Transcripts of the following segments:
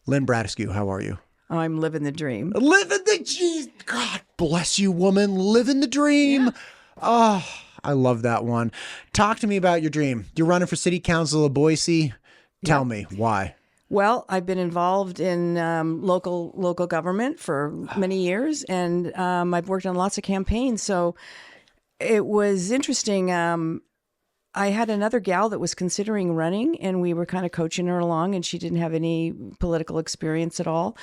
Lynn Bradescu, how are you? I'm living the dream. Living the G. God bless you, woman. Living the dream. Yeah. Oh, I love that one. Talk to me about your dream. You're running for city council of Boise. Tell Yep. me why. Well, I've been involved in local government for many years, and I've worked on lots of campaigns. So it was interesting. I had another gal that was considering running, and we were kind of coaching her along, and she didn't have any political experience at all.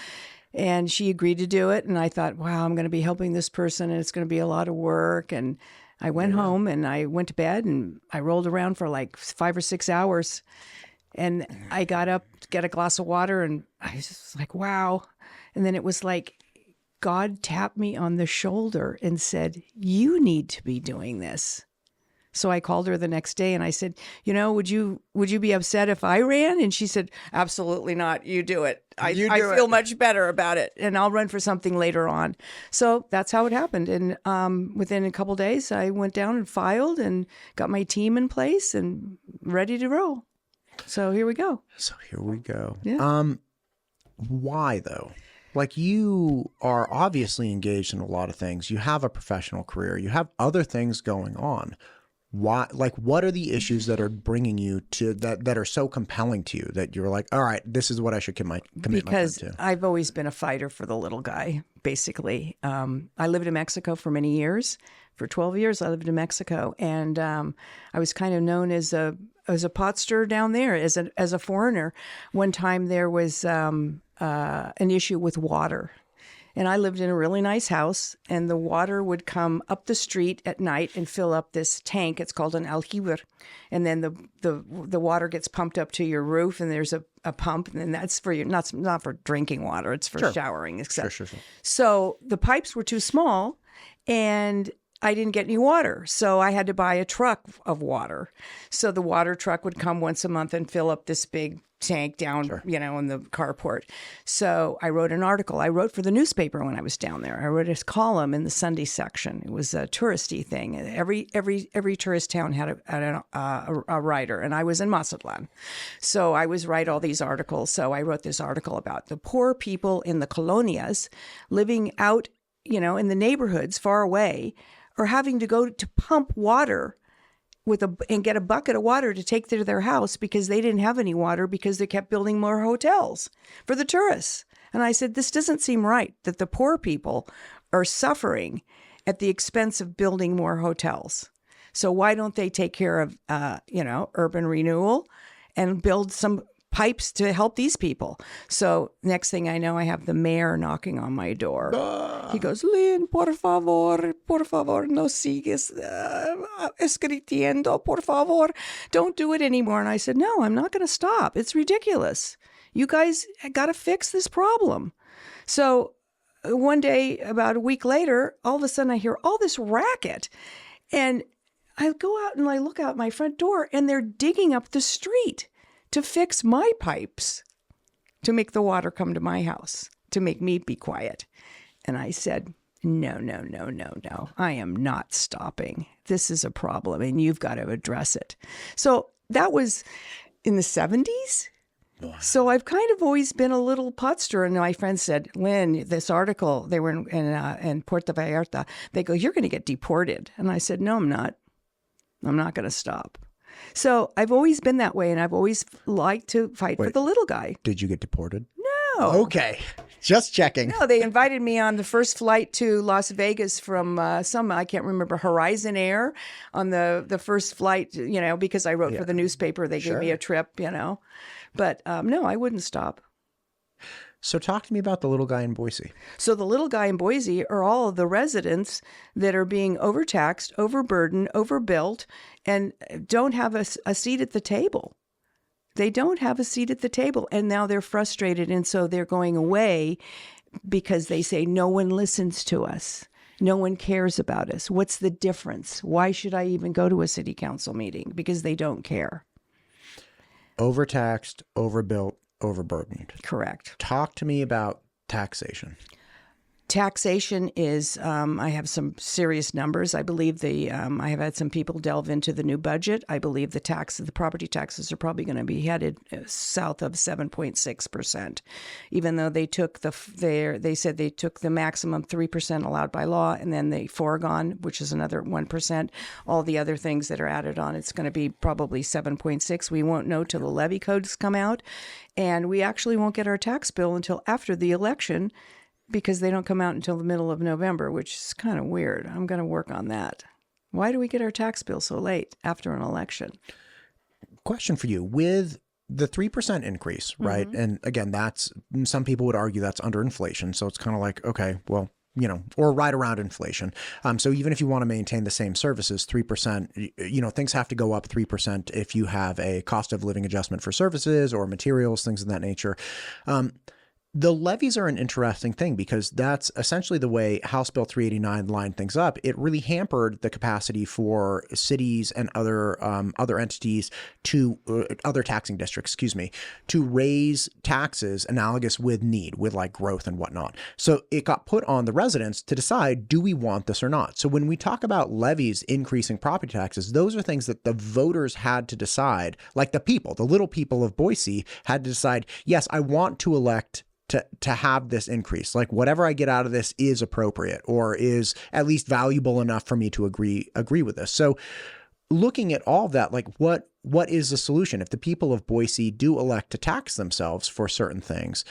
And she agreed to do it. And I thought, wow, I'm going to be helping this person, and it's going to be a lot of work. And I went home and I went to bed and I rolled around for like 5 or 6 hours. And I got up to get a glass of water, and I was just like, wow. And then it was like God tapped me on the shoulder and said, you need to be doing this. So I called her the next day and I said, would you be upset if I ran? And she said, absolutely not. You do it. I feel much better about it, and I'll run for something later on. So that's how it happened. And within a couple of days, I went down and filed and got my team in place and ready to roll. So here we go. Yeah. Why though? Like, you are obviously engaged in a lot of things. You have a professional career. You have other things going on. Why? Like, what are the issues that are bringing you to that are so compelling to you that you're like, all right, this is what I should commit my time to? Because I've always been a fighter for the little guy, basically. I lived in Mexico for many years. For 12 years, I lived in Mexico, and I was kind of known as a pot stirrer down there, as a foreigner. One time there was an issue with water. And I lived in a really nice house, and the water would come up the street at night and fill up this tank. It's called an aljibe. And then the water gets pumped up to your roof, and there's a pump, and then that's for not for drinking water. It's for showering, etc. Sure. So the pipes were too small, and I didn't get any water. So I had to buy a truck of water. So the water truck would come once a month and fill up this big tank down, in the carport. So I wrote an article. I wrote for the newspaper when I was down there. I wrote a column in the Sunday section. It was a touristy thing. Every tourist town had a writer, and I was in Mazatlan. So I was write all these articles. So I wrote this article about the poor people in the colonias living out, in the neighborhoods far away, or having to go to pump water and get a bucket of water to take to their house because they didn't have any water because they kept building more hotels for the tourists. And I said, this doesn't seem right, that the poor people are suffering at the expense of building more hotels. So why don't they take care of, urban renewal and build some pipes to help these people? So next thing I know, I have the mayor knocking on my door. He goes, Lynn, por favor, no sigues escribiendo, por favor. Don't do it anymore. And I said, no, I'm not going to stop. It's ridiculous. You guys got to fix this problem. So one day, about a week later, all of a sudden I hear all this racket. And I go out and I look out my front door, and they're digging up the street to fix my pipes, to make the water come to my house, to make me be quiet. And I said, no. I am not stopping. This is a problem, and you've got to address it. So that was in the 70s. Wow. So I've kind of always been a little pot stirrer. And my friend said, Lynn, this article, they were in Puerto Vallarta. They go, you're going to get deported. And I said, no, I'm not. I'm not going to stop. So I've always been that way, and I've always liked to fight for the little guy. Did you get deported? No. Okay. Just checking. No, they invited me on the first flight to Las Vegas from I can't remember, Horizon Air, on the first flight, because I wrote for the newspaper. They gave me a trip, But no, I wouldn't stop. So talk to me about the little guy in Boise. So the little guy in Boise are all of the residents that are being overtaxed, overburdened, overbuilt, and don't have a seat at the table. They don't have a seat at the table, and now they're frustrated, and so they're going away because they say, no one listens to us. No one cares about us. What's the difference? Why should I even go to a city council meeting? Because they don't care. Overtaxed, overbuilt, overburdened. Correct. Talk to me about taxation. Taxation is, I have some serious numbers. I believe I have had some people delve into the new budget. I believe the property taxes are probably going to be headed south of 7.6%, even though they took they said they took the maximum 3% allowed by law, and then they foregone, which is another 1%. All the other things that are added on, it's going to be probably 7.6. We won't know till the levy codes come out, and we actually won't get our tax bill until after the election, because they don't come out until the middle of November, which is kind of weird. I'm going to work on that. Why do we get our tax bill so late after an election? Question for you. With the 3% increase, right? And again, some people would argue that's under inflation. So it's kind of like, okay, well, or right around inflation. So even if you want to maintain the same services, 3%, things have to go up 3% if you have a cost of living adjustment for services or materials, things of that nature. The levies are an interesting thing because that's essentially the way House Bill 389 lined things up. It really hampered the capacity for cities and other entities other taxing districts, to raise taxes analogous with need, with like growth and whatnot. So it got put on the residents to decide, do we want this or not? So when we talk about levies increasing property taxes, those are things that the voters had to decide, like the little people of Boise had to decide, yes, I want to elect to have this increase. Like whatever I get out of this is appropriate or is at least valuable enough for me to agree with this. So looking at all of that, like what is the solution? If the people of Boise do elect to tax themselves for certain things,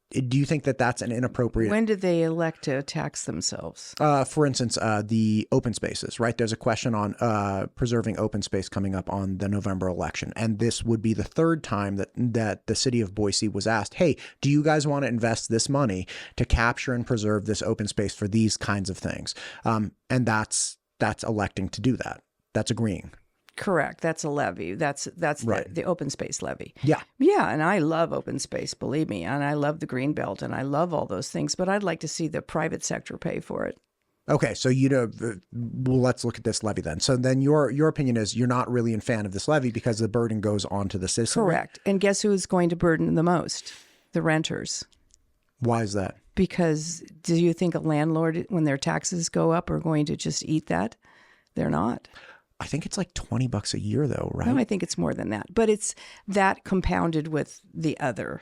do you think that that's an inappropriate? When did they elect to tax themselves? For instance, the open spaces, right? There's a question on preserving open space coming up on the November election. And this would be the third time that the city of Boise was asked, hey, do you guys want to invest this money to capture and preserve this open space for these kinds of things? And that's electing to do that. That's agreeing. Correct. That's a levy. That's right. the open space levy. Yeah. Yeah. And I love open space, believe me. And I love the green belt and I love all those things, but I'd like to see the private sector pay for it. Okay. So, well, let's look at this levy then. So then your opinion is you're not really a fan of this levy because the burden goes on to the citizen. Correct. And guess who is going to burden the most? The renters. Why is that? Because do you think a landlord, when their taxes go up, are going to just eat that? They're not. I think it's like $20 a year though, right? No, I think it's more than that. But it's that compounded with the other.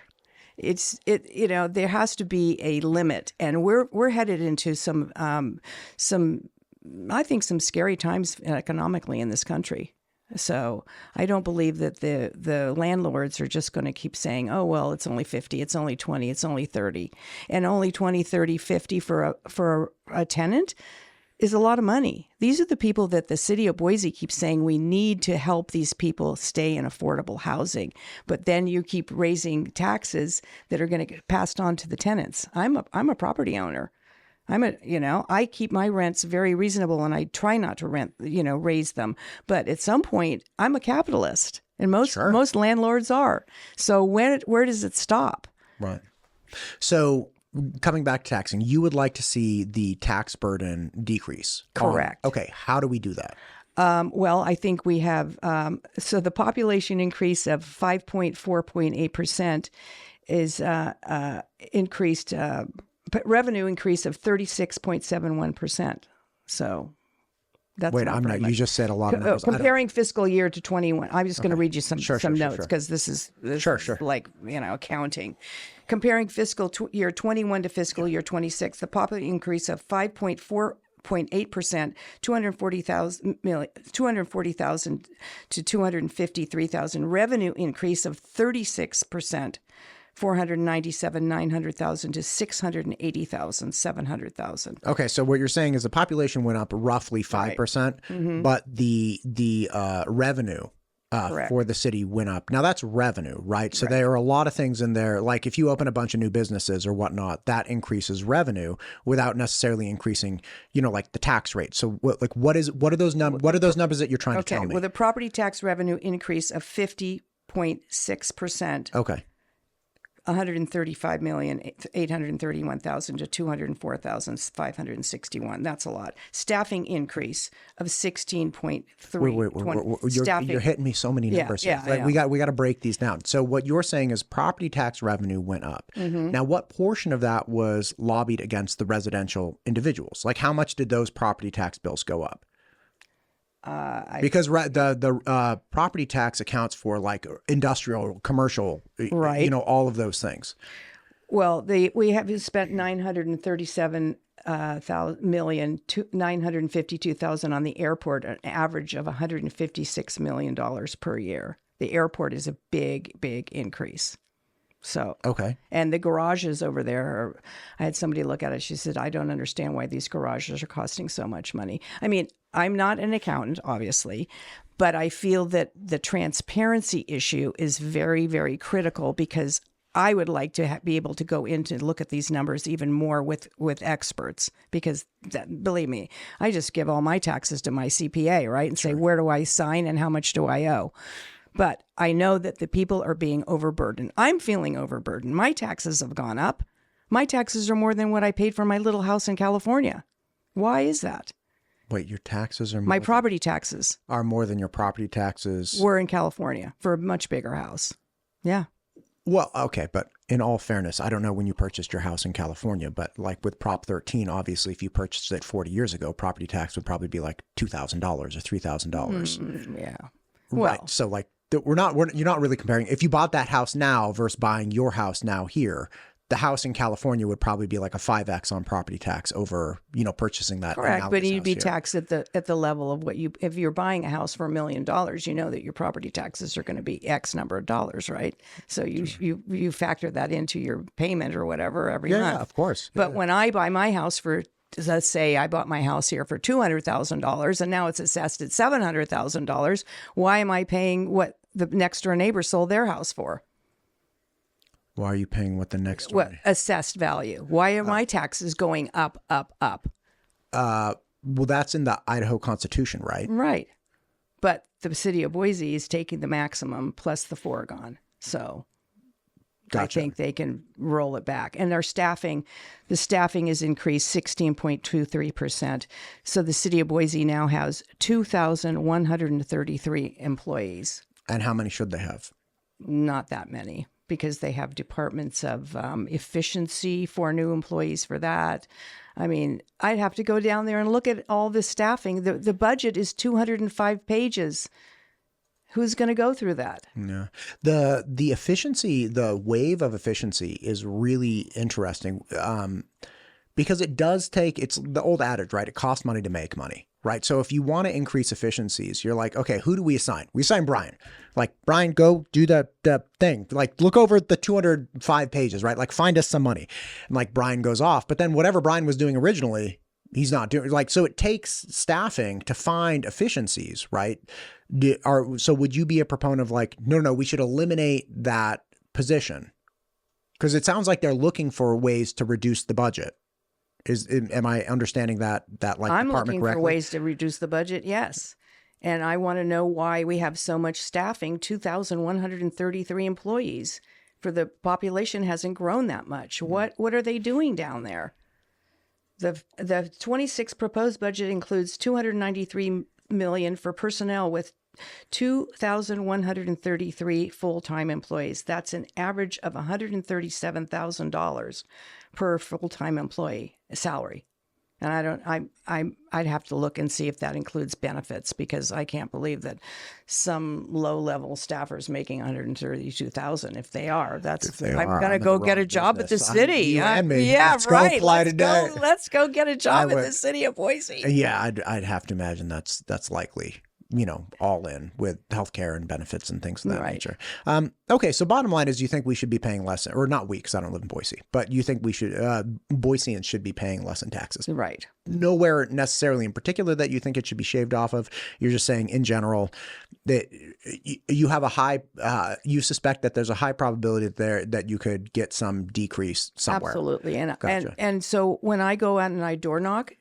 There has to be a limit, and we're headed into some I think some scary times economically in this country. So I don't believe that the landlords are just going to keep saying, oh, well, it's only 50, it's only 20, it's only 30, and only 20, 30, 50 for a tenant is a lot of money. These are the people that the city of Boise keeps saying we need to help these people stay in affordable housing. But then you keep raising taxes that are going to get passed on to the tenants. I'm a property owner. I keep my rents very reasonable and I try not to raise them. But at some point, I'm a capitalist and most landlords are. So where does it stop? Right. So coming back to taxing, you would like to see the tax burden decrease. Correct. Okay. How do we do that? Well, I think we have, so the population increase of 5.8% is increased, revenue increase of 36.71%. So that's you just said a lot of numbers. Comparing fiscal year to 21. I'm just going to read you some notes because this is like, accounting. Comparing fiscal year 21 to fiscal year 26, the population increase of 5.8%, 240,000 to 253,000. Revenue increase of 36%, 497,900,000 to 680,700,000. Okay, so what you're saying is the population went up roughly 5%, right. But the revenue for the city went up. Now that's revenue, right? So there are a lot of things in there. Like if you open a bunch of new businesses or whatnot, that increases revenue without necessarily increasing, like the tax rate. So what are those numbers that you're trying to tell me? With a property tax revenue increase of 50.6%. Okay. 135,831,000 to 204,561. That's a lot. Staffing increase of 16.3. You're hitting me so many numbers. Yeah, we got to break these down. So what you're saying is property tax revenue went up. Now, what portion of that was lobbied against the residential individuals? Like, how much did those property tax bills go up? Because the property tax accounts for like industrial, commercial, right, all of those things. Well, we have spent $937,952,000 on the airport, an average of $156 million per year. The airport is a big increase. So, okay. And the garages over there, I had somebody look at it. She said, I don't understand why these garages are costing so much money. I mean, I'm not an accountant, obviously, but I feel that the transparency issue is very, very critical, because I would like to be able to go in to look at these numbers even more with experts, because believe me, I just give all my taxes to my CPA, right? And say, where do I sign and how much do I owe? But I know that the people are being overburdened. I'm feeling overburdened. My taxes have gone up. My taxes are more than what I paid for my little house in California. Why is that? Wait, your taxes are more my property taxes are more than your property taxes were in California for a much bigger house. Yeah. Well, okay, but in all fairness, I don't know when you purchased your house in California, but like with Prop 13, obviously, if you purchased it 40 years ago, property tax would probably be like $2,000 or $3,000. Yeah. Right. Well, So like you're not really comparing. If you bought that house now versus buying your house now here, the house in California would probably be like a 5x on property tax over, purchasing that. Correct, but you'd be taxed at the level of what if you're buying a house for $1 million, you know that your property taxes are going to be X number of dollars, right? So you factor that into your payment or whatever every month. Yeah, of course. But when I buy my house for, let's say I bought my house here for $200,000 and now it's assessed at $700,000, why am I paying what the next door neighbor sold their house for? Why are you paying what the next what assessed value? Why are my taxes going up? Well, that's in the Idaho Constitution, right? Right. But the city of Boise is taking the maximum plus the foregone. So Gotcha. I think they can roll it back. And the staffing is increased 16.23%. So the city of Boise now has 2,133 employees. And how many should they have? Not that many, because they have departments of efficiency for new employees for that. I mean, I'd have to go down there and look at all the staffing. The budget is 205 pages. Who's going to go through that? Yeah. The efficiency, the wave of efficiency is really interesting because it does take, it's the old adage, right? It costs money to make money, right? So if you want to increase efficiencies, you're like, okay, who do we assign? We assign Brian. Like, Brian, go do the thing. Like, look over the 205 pages, right? Like, find us some money. And like, Brian goes off. But then whatever Brian was doing originally, he's not doing. Like, so it takes staffing to find efficiencies, right? So would you be a proponent of like, no, we should eliminate that position? Because it sounds like they're looking for ways to reduce the budget. Am I understanding that like I'm department looking correctly? for ways to reduce the budget, yes. And I want to know why we have so much staffing, 2,133 employees. For the population hasn't grown that much. What are they doing down there? The 26 proposed budget includes $293 million for personnel with 2,133 full-time employees. That's an average of $137,000 per full-time employee salary. And I'd have to look and see if that includes benefits, because I can't believe that some low-level staffers making $132,000. If they are, I'm going to go get a job at the city. You and me. Yeah, Let's right. Go fly today. Let's go get a job at the city of Boise. Yeah, I'd have to imagine that's likely. All in with healthcare and benefits and things of that nature. Okay, so bottom line is you think we should be paying less, or not we, because I don't live in Boise, but you think we should, Boiseans should be paying less in taxes. Right. Nowhere necessarily in particular that you think it should be shaved off of. You're just saying in general that you have you suspect that there's a high probability there that you could get some decrease somewhere. Absolutely. Gotcha. And so when I go out and I door knock,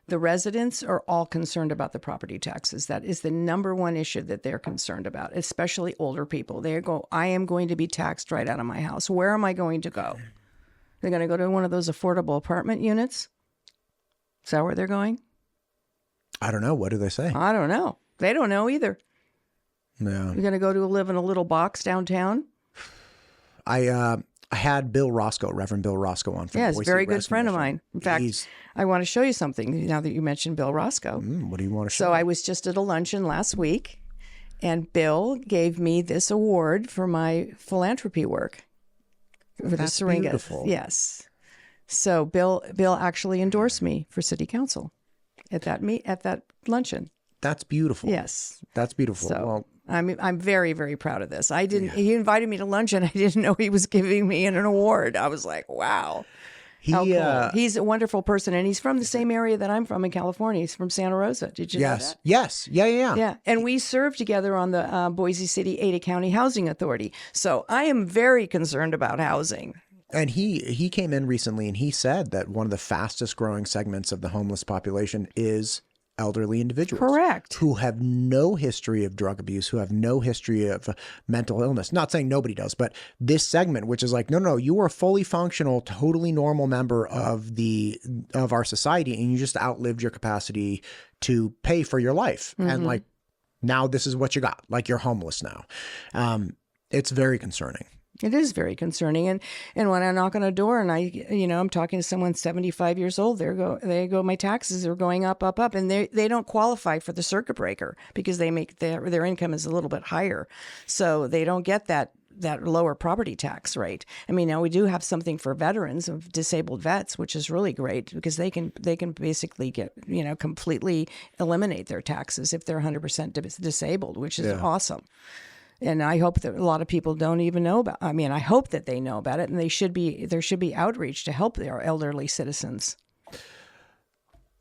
The residents are all concerned about the property taxes. That is the number one issue that they're concerned about, especially older people. They go, I am going to be taxed right out of my house. Where am I going to go? They're going to go to one of those affordable apartment units? Is that where they're going? I don't know. What do they say? I don't know. They don't know either. No. You're going to go to live in a little box downtown? I had Bill Roscoe, Reverend Bill Roscoe on from Yes, Boise very good Rescue friend of Mission. mine. In fact, I want to show you something now that you mentioned Bill Roscoe. What do you want to show? So I was just at a luncheon last week, and Bill gave me this award for my philanthropy work for the Syringa. Beautiful. Yes. So Bill actually endorsed me for city council at that luncheon. That's beautiful. Yes. That's beautiful. So Well, I'm very, very proud of this. He invited me to luncheon. I didn't know he was giving me an award. I was like, wow. How cool. He's a wonderful person, and he's from the same area that I'm from in California. He's from Santa Rosa. Did you know that? Yes. Yeah. Yeah. And we served together on the Boise City Ada County Housing Authority. So I am very concerned about housing. And he came in recently and he said that one of the fastest growing segments of the homeless population is elderly individuals. Correct. Who have no history of drug abuse, who have no history of mental illness. Not saying nobody does, but this segment, which is like, no, you are a fully functional, totally normal member of our society, and you just outlived your capacity to pay for your life. Mm-hmm. And like, now this is what you got. Like, you're homeless now. It's very concerning. It is very concerning. And when I knock on a door and I'm talking to someone 75 years old, they go, my taxes are going up. And they don't qualify for the circuit breaker because they make their income is a little bit higher. So they don't get that lower property tax rate. I mean, now we do have something for veterans of disabled vets, which is really great because they can basically get, completely eliminate their taxes if they're 100% disabled, which is awesome. And I hope that a lot of people don't even know about. I mean, I hope that they know about it, and there should be outreach to help our elderly citizens.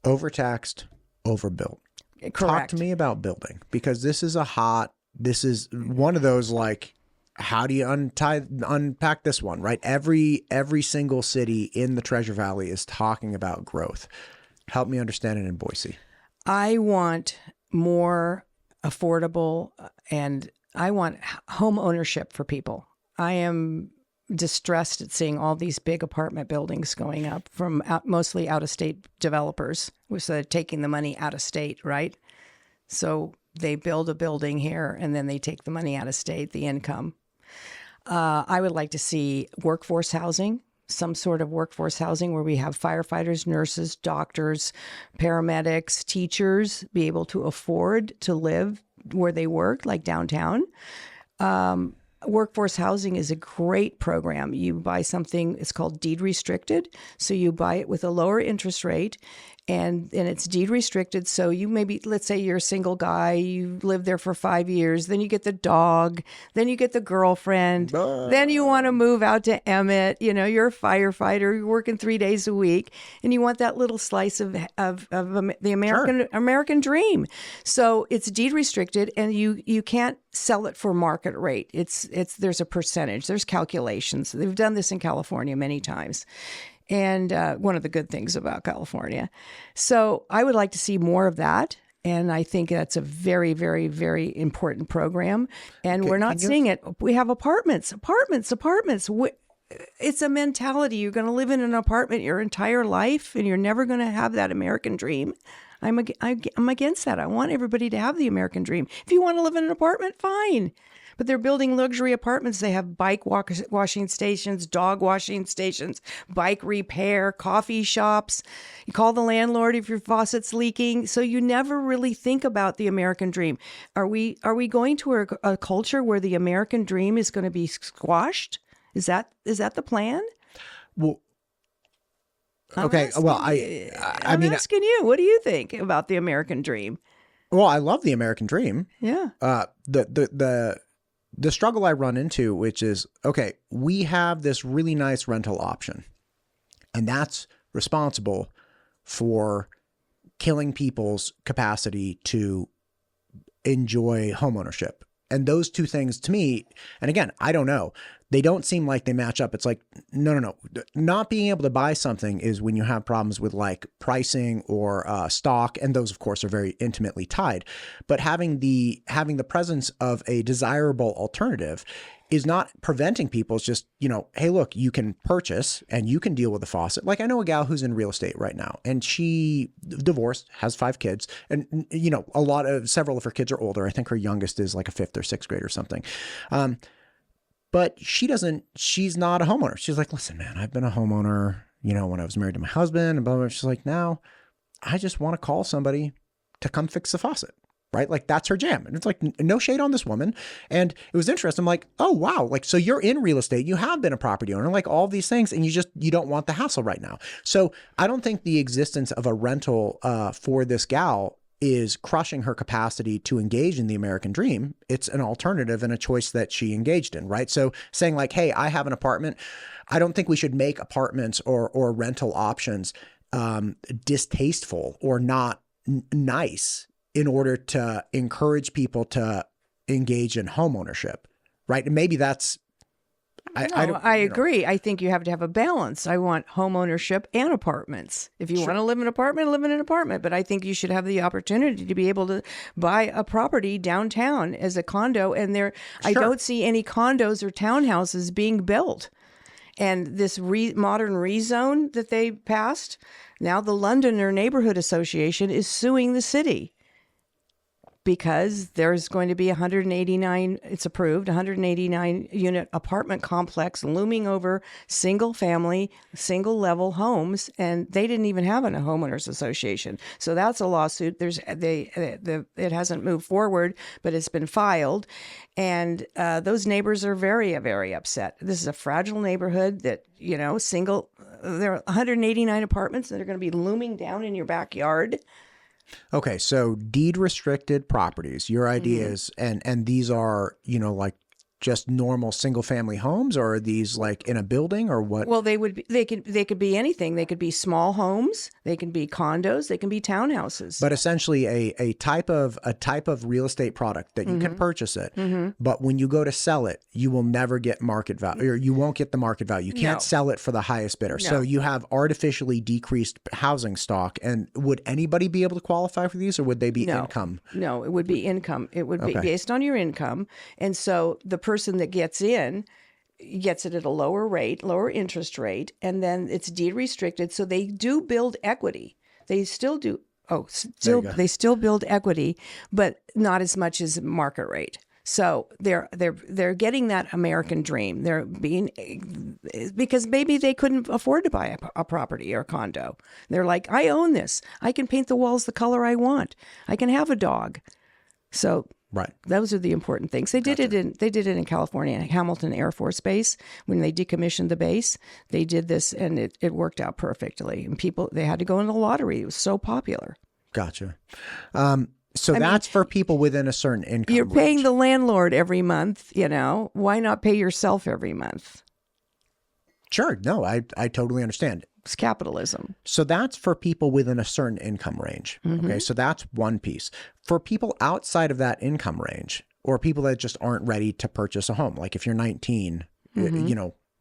Overtaxed, overbuilt. Correct. Talk to me about building, because this is one of those, like, how do you unpack this one, right? Every single city in the Treasure Valley is talking about growth. Help me understand it in Boise. I want more affordable, and I want home ownership for people. I am distressed at seeing all these big apartment buildings going up from mostly out-of-state developers, which they're taking the money out of state, right? So they build a building here, and then they take the money out of state, the income. I would like to see workforce housing, some sort of workforce housing where we have firefighters, nurses, doctors, paramedics, teachers be able to afford to live where they work, like downtown. Workforce housing is a great program. You buy something, it's called deed restricted. So you buy it with a lower interest rate, and it's deed restricted. So you maybe, let's say you're a single guy, you live there for 5 years, then you get the dog, then you get the girlfriend, then you want to move out to Emmett. You're a firefighter, you're working 3 days a week, and you want that little slice of the American dream. So it's deed restricted, and you can't sell it for market rate. There's a percentage, there's calculations. They've done this in California many times. And one of the good things about California. So I would like to see more of that. And I think that's a very, very, very important program. And we're not seeing it. We have apartments. It's a mentality. You're going to live in an apartment your entire life, and you're never going to have that American dream. I'm against that. I want everybody to have the American dream. If you want to live in an apartment, fine. But they're building luxury apartments. They have bike washing stations, dog washing stations, bike repair, coffee shops. You call the landlord if your faucet's leaking. So you never really think about the American dream. Are we going to a culture where the American dream is going to be squashed? Is that the plan? Well, okay. I'm asking you. What do you think about the American dream? Well, I love the American dream. Yeah. The struggle I run into, which is, okay, we have this really nice rental option, and that's responsible for killing people's capacity to enjoy homeownership. And those two things to me, and again, I don't know, they don't seem like they match up. It's like, no. Not being able to buy something is when you have problems with like pricing or stock. And those, of course, are very intimately tied. But having the presence of a desirable alternative is not preventing people. It's just, hey, look, you can purchase and you can deal with the faucet. Like I know a gal who's in real estate right now, and she divorced, has 5 kids, and several of her kids are older. I think her youngest is like a 5th or 6th grade or something. But she's not a homeowner. She's like, listen, man, I've been a homeowner, when I was married to my husband and blah, blah, blah. She's like, now I just want to call somebody to come fix the faucet. Right? Like that's her jam. And it's like, no shade on this woman. And it was interesting. I'm like, oh, wow. Like, so you're in real estate. You have been a property owner, like all these things. And you don't want the hassle right now. So I don't think the existence of a rental for this gal is crushing her capacity to engage in the American dream. It's an alternative and a choice that she engaged in. Right. So saying like, hey, I have an apartment. I don't think we should make apartments or rental options distasteful or not nice in order to encourage people to engage in home ownership, right? And maybe that's, I agree. I think you have to have a balance. I want home ownership and apartments. If you want to live in an apartment, live in an apartment. But I think you should have the opportunity to be able to buy a property downtown as a condo. And I don't see any condos or townhouses being built. And this modern rezone that they passed, now the Londoner Neighborhood Association is suing the city, because there's going to be 189 unit apartment complex looming over single level homes. And they didn't even have a homeowners association. So that's a lawsuit. It hasn't moved forward, but it's been filed. And those neighbors are very, very upset. This is a fragile neighborhood that, there are 189 apartments that are going to be looming down in your backyard. Okay, so deed restricted properties, your idea is, and these are, like just normal single family homes, or are these like in a building or what? Well, they could be anything. They could be small homes, they can be condos, they can be townhouses. But essentially a type of real estate product that you can purchase it, but when you go to sell it, you will never get market value, or you won't get the market value. You can't sell it for the highest bidder. No. So you have artificially decreased housing stock. And would anybody be able to qualify for these, or would they be income? No, it would be income. It would be based on your income. And so the person that gets it at a lower interest rate, and then it's deed restricted. So they do build equity. They still do. They still build equity, but not as much as market rate. So they're getting that American dream. They're because maybe they couldn't afford to buy a property or a condo. They're like, I own this. I can paint the walls the color I want. I can have a dog. So those are the important things. They did it in California, Hamilton Air Force Base, when they decommissioned the base. They did this, and it worked out perfectly. And they had to go in the lottery. It was so popular. Gotcha. So that's for people within a certain income You're paying range. The landlord every month, Why not pay yourself every month? Sure. No, I totally understand. It's capitalism. So that's for people within a certain income range. Okay. So that's one piece. For people outside of that income range, or people that just aren't ready to purchase a home, like if you're 19,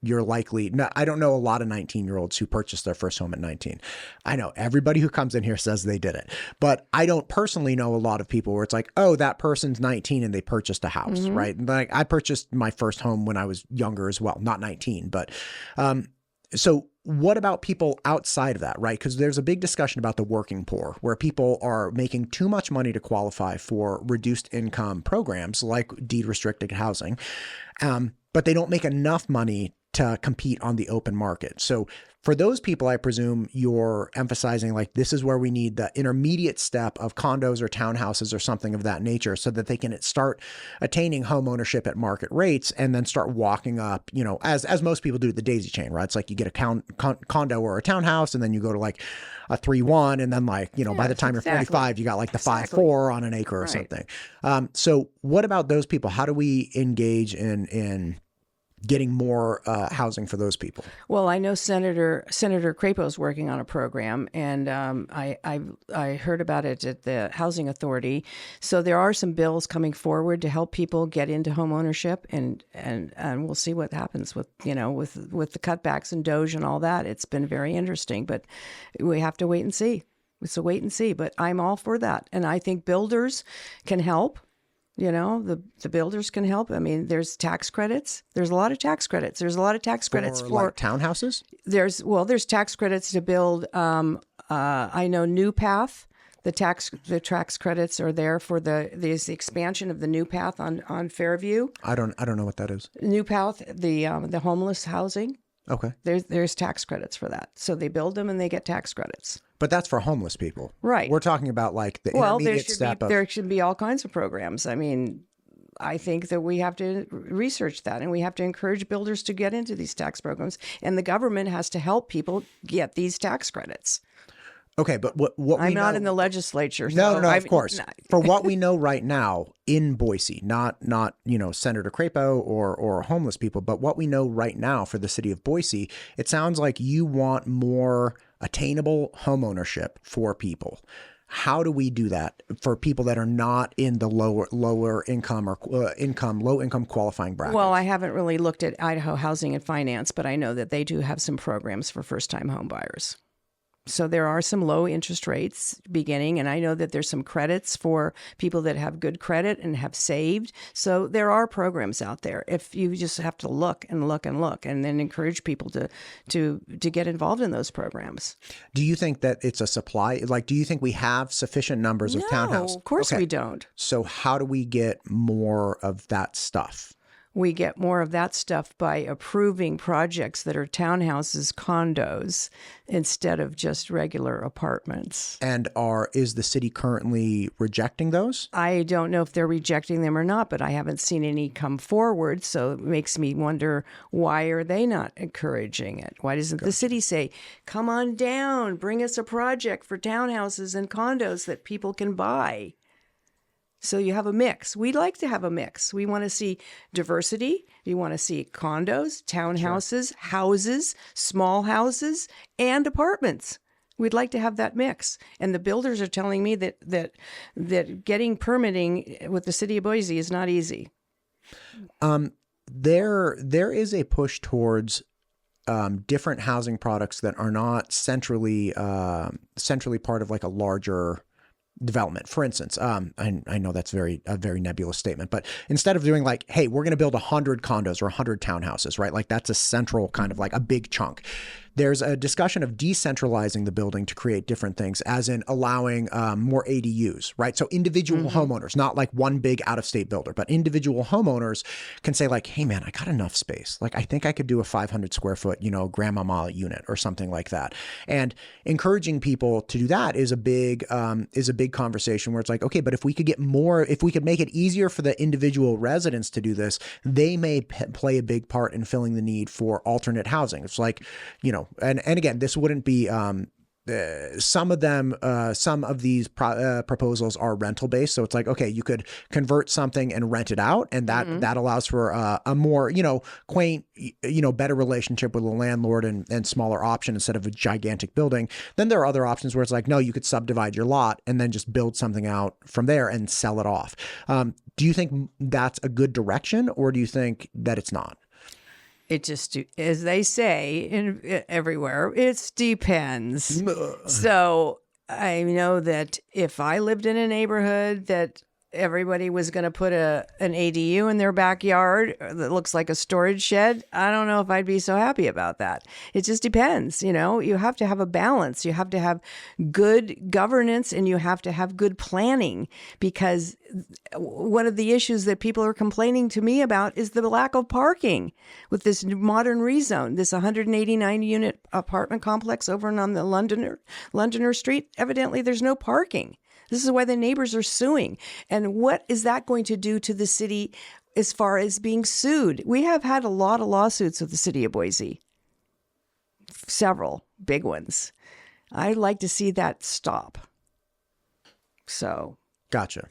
you're likely, I don't know a lot of 19-year-olds who purchased their first home at 19. I know everybody who comes in here says they did it, but I don't personally know a lot of people where it's like, oh, that person's 19 and they purchased a house, right? Like I purchased my first home when I was younger as well, not 19, but so what about people outside of that, right? Because there's a big discussion about the working poor, where people are making too much money to qualify for reduced income programs like deed restricted housing, but they don't make enough money to compete on the open market. So for those people, I presume you're emphasizing like this is where we need the intermediate step of condos or townhouses or something of that nature, so that they can start attaining home ownership at market rates, and then start walking up, as most people do, the daisy chain, right? It's like you get a condo or a townhouse, and then you go to like a 3-1, and then by the time you're 45, you got like the 5-4 on an acre or something. So what about those people? How do we engage in getting more housing for those people? Well, I know Senator Crapo's working on a program, and I heard about it at the Housing Authority. So there are some bills coming forward to help people get into home ownership, and we'll see what happens with the cutbacks and DOGE and all that. It's been very interesting, but we have to wait and see. It's a wait and see, but I'm all for that, and I think builders can help. The builders can help. I mean, there's tax credits. There's a lot of tax credits. There's a lot of tax credits for like townhouses. There's tax credits to build. I know New Path. The tax credits are there for there's the expansion of the New Path on Fairview. I don't know what that is. New Path, the homeless housing. Okay. There's tax credits for that. So they build them and they get tax credits. But that's for homeless people. Right. We're talking about like the intermediate step of... There should be all kinds of programs. I mean, I think that we have to research that, and we have to encourage builders to get into these tax programs, and the government has to help people get these tax credits. Okay, but what I'm we not know... in the legislature. No, of course. For what we know right now in Boise, not Senator Crapo or homeless people, but what we know right now for the city of Boise, it sounds like you want more attainable homeownership for people. How do we do that for people that are not in the lower income or low income qualifying bracket? Well, I haven't really looked at Idaho Housing and Finance, but I know that they do have some programs for first time home buyers. So there are some low interest rates beginning, and I know that there's some credits for people that have good credit and have saved. So there are programs out there. If you just have to look and look and look, and then encourage people to get involved in those programs. Do you think that it's a supply? Like, do you think we have sufficient numbers of townhouses? No, of course we don't. So how do we get more of that stuff? We get more of that stuff by approving projects that are townhouses, condos, instead of just regular apartments. And is the city currently rejecting those? I don't know if they're rejecting them or not, but I haven't seen any come forward. So it makes me wonder, why are they not encouraging it? Why doesn't the city say, come on down, bring us a project for townhouses and condos that people can buy? So you have a mix. We'd like to have a mix. We want to see diversity. We want to see condos, townhouses, houses, small houses, and apartments. We'd like to have that mix. And the builders are telling me that getting permitting with the city of Boise is not easy. There is a push towards different housing products that are not centrally part of like a larger development. For instance, I know that's a very nebulous statement, but instead of doing like, hey, we're going to build 100 condos or 100 townhouses, right? Like that's a central kind of like a big chunk. There's a discussion of decentralizing the building to create different things, as in allowing more ADUs, right? So individual homeowners, not like one big out-of-state builder, but individual homeowners can say like, hey man, I got enough space. Like I think I could do a 500 square foot, grandmama unit or something like that. And encouraging people to do that is a big conversation where it's like, okay, but if we could make it easier for the individual residents to do this, they may play a big part in filling the need for alternate housing. It's like, and again, this wouldn't be, some of these proposals are rental based. So it's like, okay, you could convert something and rent it out. And that allows for a more, quaint, better relationship with the landlord and smaller option instead of a gigantic building. Then there are other options where it's like, no, you could subdivide your lot and then just build something out from there and sell it off. Do you think that's a good direction, or do you think that it's not? It just, as they say everywhere, it depends. So I know that if I lived in a neighborhood that everybody was going to put an ADU in their backyard that looks like a storage shed, I don't know if I'd be so happy about that. It just depends. You have to have a balance. You have to have good governance, and you have to have good planning, because one of the issues that people are complaining to me about is the lack of parking with this modern rezone, this 189 unit apartment complex over on the Londoner Street. Evidently, there's no parking. This is why the neighbors are suing. And what is that going to do to the city as far as being sued? We have had a lot of lawsuits with the city of Boise, several big ones. I'd like to see that stop. So. Gotcha.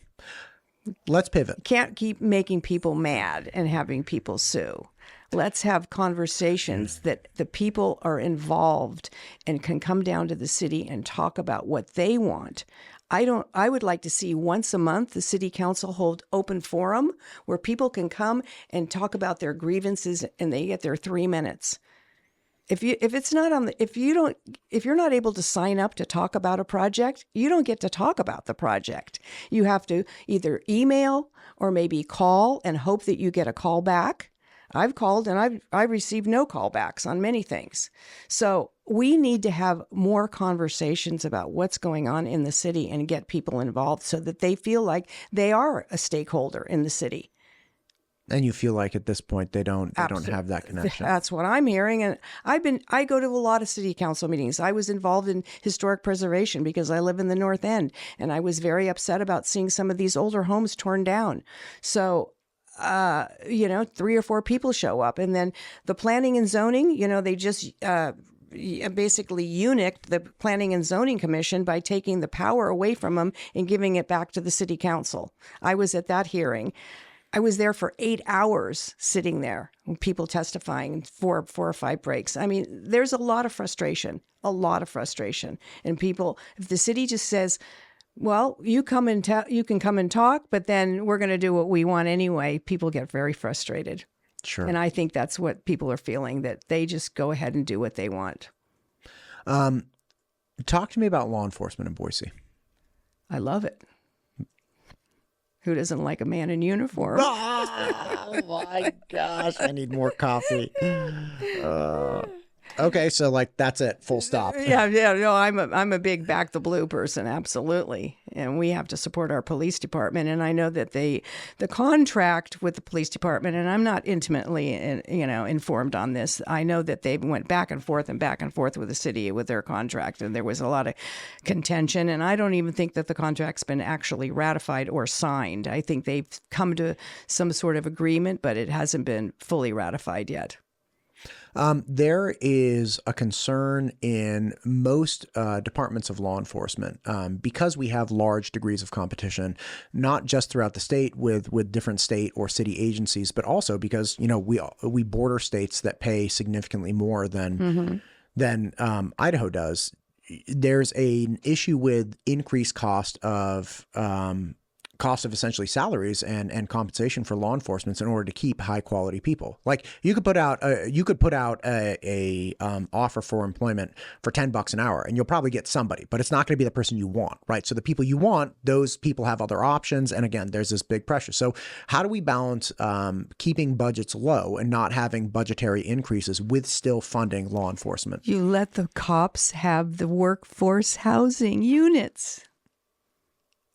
Let's pivot. Can't keep making people mad and having people sue. Let's have conversations that the people are involved and can come down to the city and talk about what they want. I would like to see once a month the city council hold open forum where people can come and talk about their grievances and they get their 3 minutes. If you're not able to sign up to talk about a project, you don't get to talk about the project. You have to either email or maybe call and hope that you get a call back. I've called and I've received no callbacks on many things. So we need to have more conversations about what's going on in the city and get people involved so that they feel like they are a stakeholder in the city. And you feel like at this point they don't have that connection. That's what I'm hearing. And I go to a lot of city council meetings. I was involved in historic preservation because I live in the North End, and I was very upset about seeing some of these older homes torn down. So 3 or 4 people show up, and then the planning and zoning, they just basically eunuched the Planning and Zoning Commission by taking the power away from them and giving it back to the city council. I was at that hearing. I was there for 8 hours sitting there, people testifying, 4 or 5 breaks. I mean, there's a lot of frustration. And people, if the city just says, well, you can come and talk, but then we're going to do what we want anyway, people get very frustrated. Sure. And I think that's what people are feeling, that they just go ahead and do what they want. Talk to me about law enforcement in Boise. I love it. Who doesn't like a man in uniform? Oh my gosh, I need more coffee. Okay, so that's it, full stop. No, I'm a big back the blue person, absolutely. And we have to support our police department. And I know that the contract with the police department, and I'm not intimately informed on this. I know that they went back and forth with the city with their contract, and there was a lot of contention. And I don't even think that the contract's been actually ratified or signed. I think they've come to some sort of agreement, but it hasn't been fully ratified yet. There is a concern in most departments of law enforcement because we have large degrees of competition, not just throughout the state with different state or city agencies, but also because we border states that pay significantly more than Idaho does. There's an issue with increased cost of essentially salaries and compensation for law enforcement in order to keep high quality people. Like you could put out a offer for employment for $10 an hour and you'll probably get somebody, but it's not going to be the person you want, right? So the people you want, those people have other options. And again, there's this big pressure. So how do we balance keeping budgets low and not having budgetary increases with still funding law enforcement? You let the cops have the workforce housing units.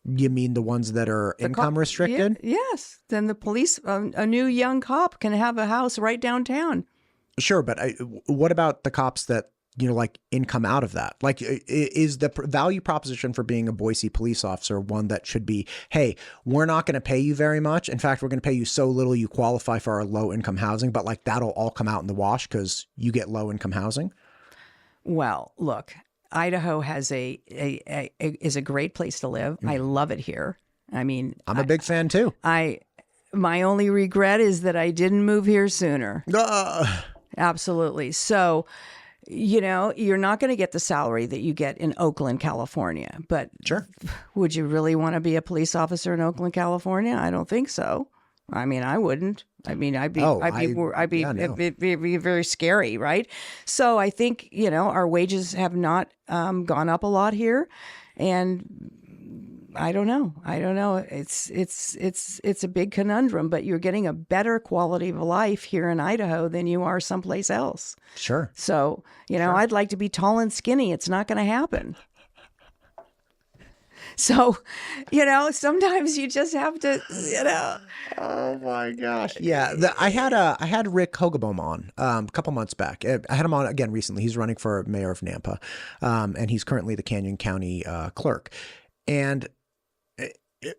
You mean the ones that are income restricted? Yes. Then the police, a new young cop can have a house right downtown. Sure. But what about the cops that, income out of that? Like, is the value proposition for being a Boise police officer one that should be, hey, we're not going to pay you very much. In fact, we're going to pay you so little you qualify for our low income housing, but that'll all come out in the wash because you get low income housing? Well, look. Idaho is a great place to live. I love it here. I mean, I'm a big fan too. My only regret is that I didn't move here sooner. Absolutely. So, you're not going to get the salary that you get in Oakland, California. But sure, would you really want to be a police officer in Oakland, California? I don't think so. I mean, I wouldn't. I mean, it'd be very scary, right? So I think, our wages have not gone up a lot here, and I don't know. It's a big conundrum, but you're getting a better quality of life here in Idaho than you are someplace else. Sure. So, I'd like to be tall and skinny. It's not going to happen. So, sometimes you just have to, Oh my gosh. Yeah. I had Rick Hogeboom on a couple months back. I had him on again recently. He's running for mayor of Nampa. And he's currently the Canyon County clerk. And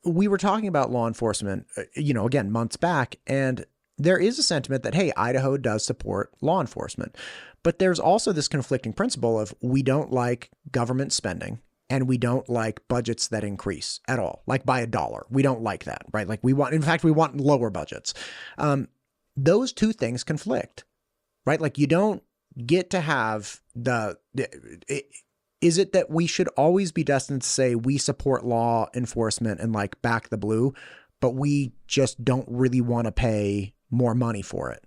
we were talking about law enforcement, again, months back. And there is a sentiment that, hey, Idaho does support law enforcement. But there's also this conflicting principle of we don't like government spending. and we don't like budgets that increase at all, like by $1. We don't like that, right? Like we want lower budgets. Those two things conflict, right? Like you don't get to have is it that we should always be destined to say we support law enforcement and like back the blue, but we just don't really want to pay more money for it?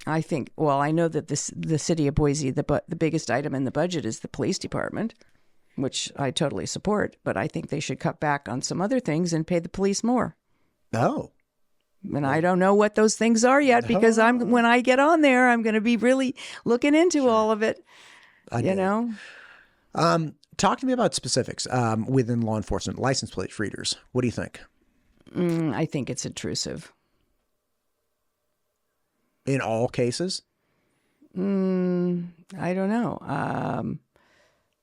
I think, well, I know that the city of Boise, the biggest item in the budget is the police department, which I totally support, but I think they should cut back on some other things and pay the police more. Oh. And I don't know what those things are yet, because when I get on there, I'm going to be really looking into all of it. Talk to me about specifics within law enforcement, license plate readers. What do you think? I think it's intrusive. In all cases? I don't know.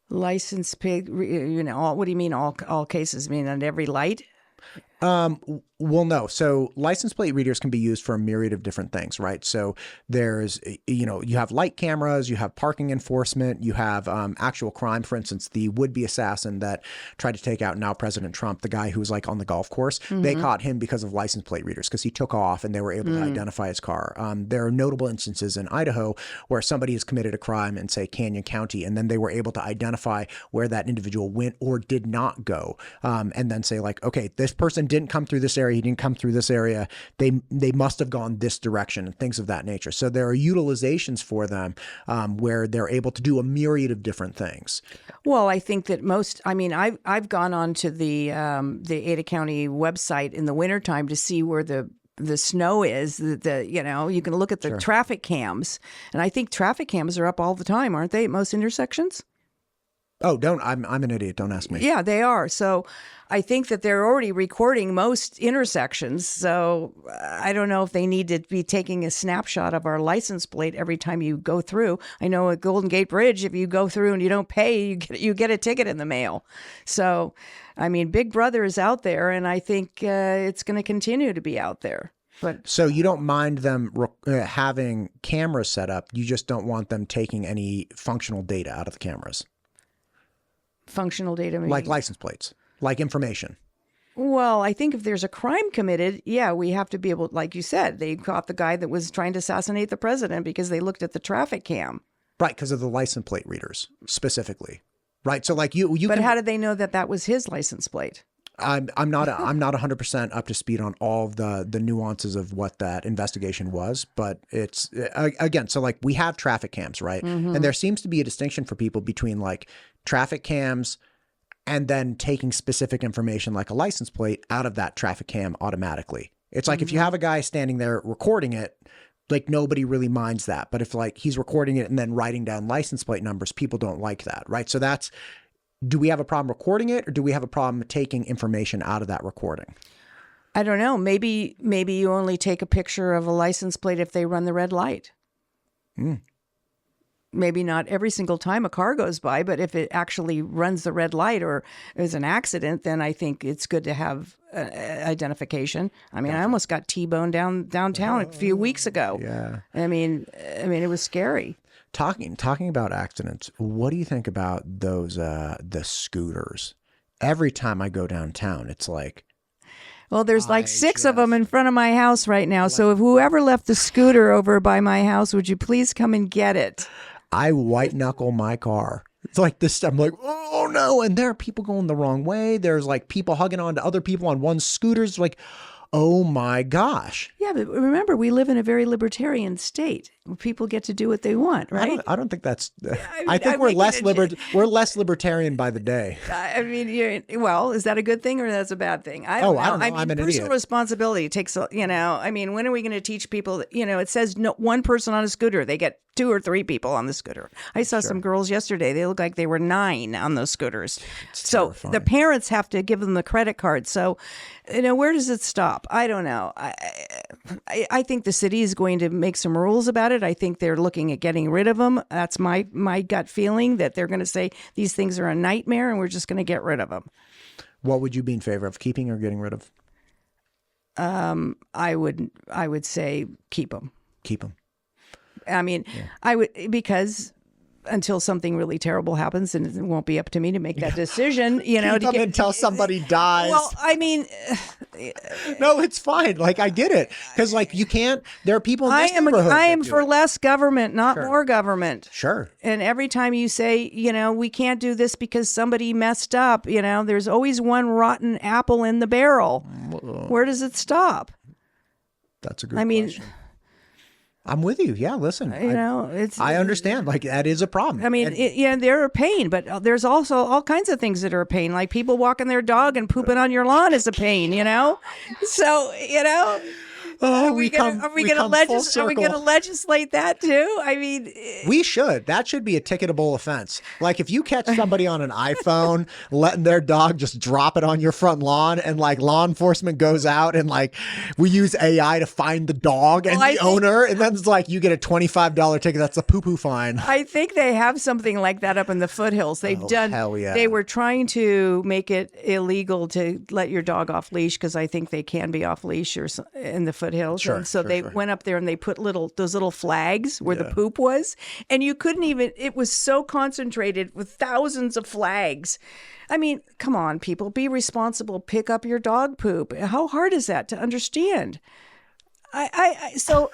License plate, what do you mean all cases? I mean on every light? Well, no. So license plate readers can be used for a myriad of different things, right? So there's, you have light cameras, you have parking enforcement, you have actual crime. For instance, the would-be assassin that tried to take out now President Trump, the guy who was like on the golf course, they caught him because of license plate readers because he took off and they were able to identify his car. There are notable instances in Idaho where somebody has committed a crime in, say, Canyon County, and then they were able to identify where that individual went or did not go, and then say like, okay, this person didn't come through this area, he didn't come through this area, they must have gone this direction, and things of that nature. So there are utilizations for them where they're able to do a myriad of different things. Well, I think that I've gone on to the Ada County website in the wintertime to see where the snow is. You can look at the traffic cams, and I think traffic cams are up all the time, aren't they, at most intersections? Oh, I'm an idiot. Don't ask me. Yeah, they are. So I think that they're already recording most intersections. So I don't know if they need to be taking a snapshot of our license plate every time you go through. I know at Golden Gate Bridge, if you go through and you don't pay, you get a ticket in the mail. So, I mean, Big Brother is out there, and I think it's going to continue to be out there. But so you don't mind them having cameras set up. You just don't want them taking any functional data out of the cameras. Functional data, meaning? Like license plates, like information. Well, I think if there's a crime committed, we have to be able, like you said, they caught the guy that was trying to assassinate the president because they looked at the traffic cam. Right, because of the license plate readers specifically. Right, so like you. But how did they know that was his license plate? I'm not 100% up to speed on all of the nuances of what that investigation was, but it's again, so like we have traffic cams, right? And there seems to be a distinction for people between like traffic cams and then taking specific information like a license plate out of that traffic cam automatically. It's like if you have a guy standing there recording it, like nobody really minds that. But if like he's recording it and then writing down license plate numbers, people don't like that, right? So do we have a problem recording it, or do we have a problem taking information out of that recording? I don't know. Maybe you only take a picture of a license plate if they run the red light. Maybe not every single time a car goes by, but if it actually runs the red light or is an accident, then I think it's good to have identification. I mean, I almost got T-boned downtown a few weeks ago. Yeah. I mean, it was scary. Talking about accidents, what do you think about those the scooters? Every time I go downtown, it's like, well, there's like 6 of them in front of my house right now. So if whoever left the scooter over by my house, would you please come and get it? I white knuckle my car. It's like this. I'm like, oh no. And there are people going the wrong way. There's like people hugging on to other people on one scooters. Like, oh my gosh. Yeah, but remember, we live in a very libertarian state where people get to do what they want, right? I don't think that's. I think we're less libertarian by the day. I mean, is that a good thing or that's a bad thing? I don't know. I'm an idiot. Personal responsibility takes. When are we going to teach people that, it says no one person on a scooter, they get 2 or 3 people on the scooter. I saw some girls yesterday. They look like they were 9 on those scooters. So terrifying. The parents have to give them the credit card. So, where does it stop? I don't know. I think the city is going to make some rules about it. I think they're looking at getting rid of them. That's my gut feeling, that they're going to say these things are a nightmare and we're just going to get rid of them. What would you be in favor of, keeping or getting rid of? I would say keep them. Keep them. I mean, I would, because until something really terrible happens, and it won't be up to me to make that decision, you know. Keep them until somebody dies. Well, I mean, no, it's fine. Like, I get it. Because, like, you can't, there are people in this neighborhood I am that do for it. less government, not more government. Sure. And every time you say, you know, we can't do this because somebody messed up, you know, there's always one rotten apple in the barrel. Where does it stop? That's a good question. I'm with you. Yeah, listen. I understand. Like, that is a problem. I mean, they're a pain, but there's also all kinds of things that are a pain. Like people walking their dog and pooping on your lawn is a pain, you know? So, you know, are we going to legislate that too? I mean, we should. That should be a ticketable offense. Like if you catch somebody on an iPhone letting their dog just drop it on your front lawn, and like law enforcement goes out and like we use AI to find the dog and the owner, and then it's like you get a $25 ticket. That's a poo-poo fine. I think they have something like that up in the foothills. They've done. Hell yeah. They were trying to make it illegal to let your dog off leash because I think they can be off leash or in the foothills. Sure, and so they went up there and they put those little flags where the poop was, and you couldn't even. It was so concentrated with thousands of flags. I mean, come on, people, be responsible. Pick up your dog poop. How hard is that to understand? So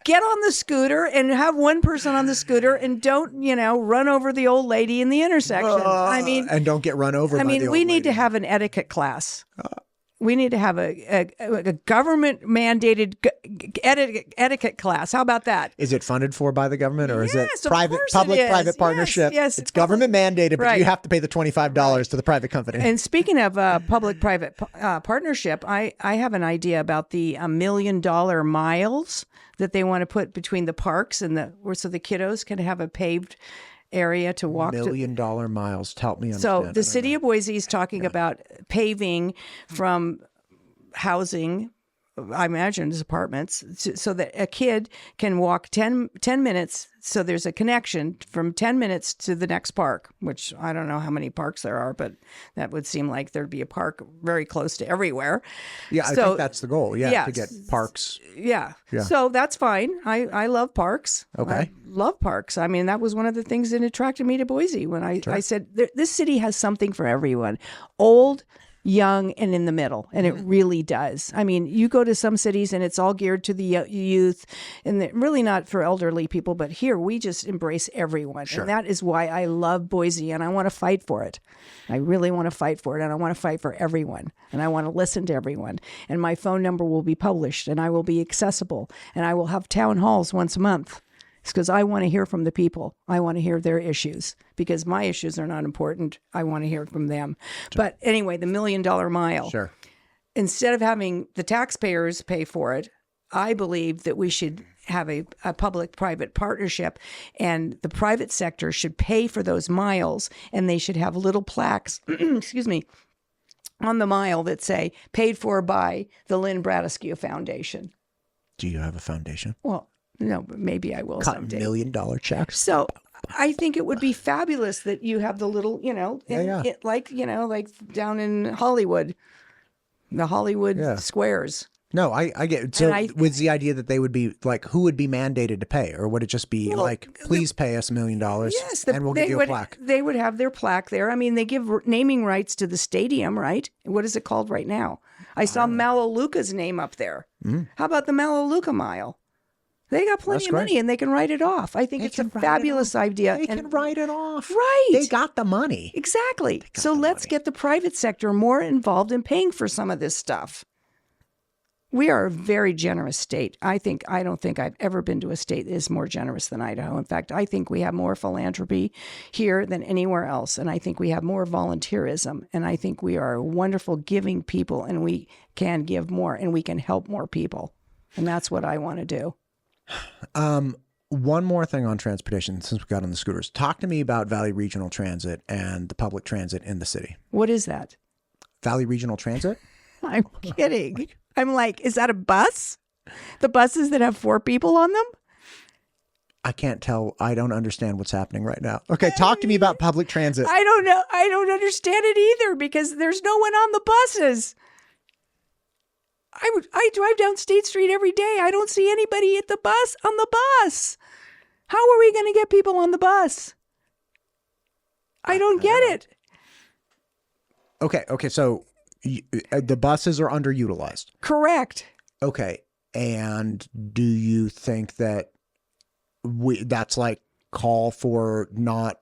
get on the scooter and have one person on the scooter and don't, you know, run over the old lady in the intersection. And don't get run over. We need to have an etiquette class. We need to have a government mandated etiquette class. How about that? Is it funded by the government, or is it public private partnership? Yes, it's government mandated, but you have to pay the $25 to the private company. And speaking of public-private partnership, I have an idea about the $1 million miles that they want to put between the parks and so the kiddos can have a paved area to walk. $1 million miles. Help me understand. So the city of Boise is talking about paving from housing, I imagine as apartments, so that a kid can walk 10 minutes. So there's a connection from 10 minutes to the next park, which I don't know how many parks there are, but that would seem like there'd be a park very close to everywhere. Yeah, I think that's the goal. Yeah, to get parks. Yeah. So that's fine. I love parks. Okay. I love parks. I mean, that was one of the things that attracted me to Boise when I said, this city has something for everyone. Old, young, and in the middle. And it really does. I mean, you go to some cities and it's all geared to the youth and really not for elderly people. But here we just embrace everyone. Sure. And that is why I love Boise and I want to fight for it. I really want to fight for it. And I want to fight for everyone. And I want to listen to everyone. And my phone number will be published and I will be accessible. And I will have town halls once a month. It's because I want to hear from the people. I want to hear their issues because my issues are not important. I want to hear from them. Sure. But anyway, the $1 million mile. Sure. Instead of having the taxpayers pay for it, I believe that we should have a public-private partnership, and the private sector should pay for those miles, and they should have little plaques, excuse me, on the mile that say, paid for by the Lynn Bradescu Foundation. Do you have a foundation? Well, no, but maybe I will someday. $1 million checks. So I think it would be fabulous that you have the little, you know, like down in Hollywood, the Hollywood squares. No, I get it. So was the idea that they would be like, who would be mandated to pay? Or would it just be please pay us $1 million and we'll give you a plaque? They would have their plaque there. I mean, they give naming rights to the stadium, right? What is it called right now? I saw Malaluka's name up there. How about the Malaluka Mile? They got plenty of money and they can write it off. I think it's a fabulous idea. They can write it off. Right. They got the money. Exactly. So let's get the private sector more involved in paying for some of this stuff. We are a very generous state. I don't think I've ever been to a state that is more generous than Idaho. In fact, I think we have more philanthropy here than anywhere else. And I think we have more volunteerism. And I think we are wonderful giving people, and we can give more and we can help more people. And that's what I want to do. One more thing on transportation since we got on the scooters. Talk to me about Valley Regional Transit and the public transit in the city. What is that? Valley Regional Transit? I'm kidding. I'm like, is that a bus? The buses that have 4 people on them? I can't tell. I don't understand what's happening right now. Okay, talk to me about public transit. I don't know. I don't understand it either because there's no one on the buses. I drive down State Street every day. I don't see anybody at the bus on the bus. How are we going to get people on the bus? I don't get it. Okay. So the buses are underutilized. Correct. Okay. And do you think that that's like call for not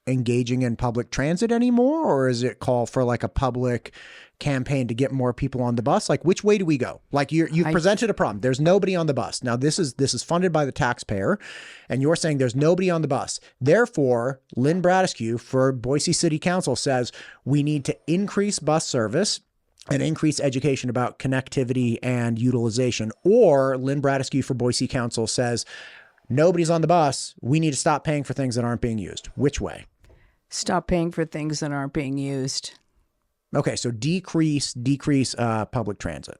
engaging in public transit anymore? Or is it call for like a public campaign to get more people on the bus? Like, which way do we go? Like you've presented a problem. There's nobody on the bus. Now this is funded by the taxpayer, and you're saying there's nobody on the bus. Therefore, Lynn Bradescu for Boise City Council says we need to increase bus service and increase education about connectivity and utilization. Or Lynn Bradescu for Boise Council says nobody's on the bus. We need to stop paying for things that aren't being used. Which way? Stop paying for things that aren't being used. Okay, so decrease public transit.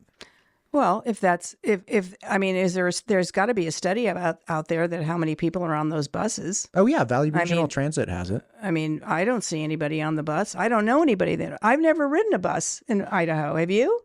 Well, if I mean, there's got to be a study out there that how many people are on those buses. Oh yeah, Valley Regional Transit has it. I mean, I don't see anybody on the bus. I don't know anybody that. I've never ridden a bus in Idaho. Have you?